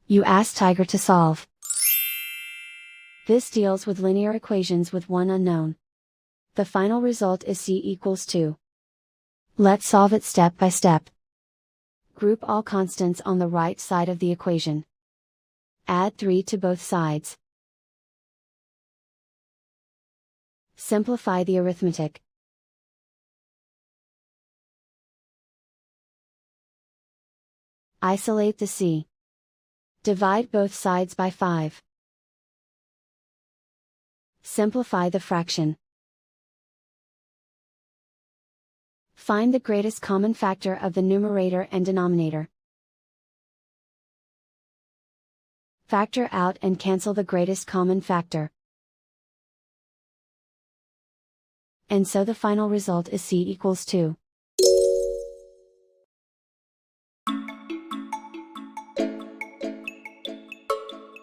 You ask Tiger to solve. This deals with linear equations with one unknown. The final result is c equals 2. Let's solve it step by step. Group all constants on the right side of the equation. Add 3 to both sides. Simplify the arithmetic. Isolate the c. Divide both sides by 5. Simplify the fraction. Find the greatest common factor of the numerator and denominator. Factor out and cancel the greatest common factor. And so the final result is c equals 2.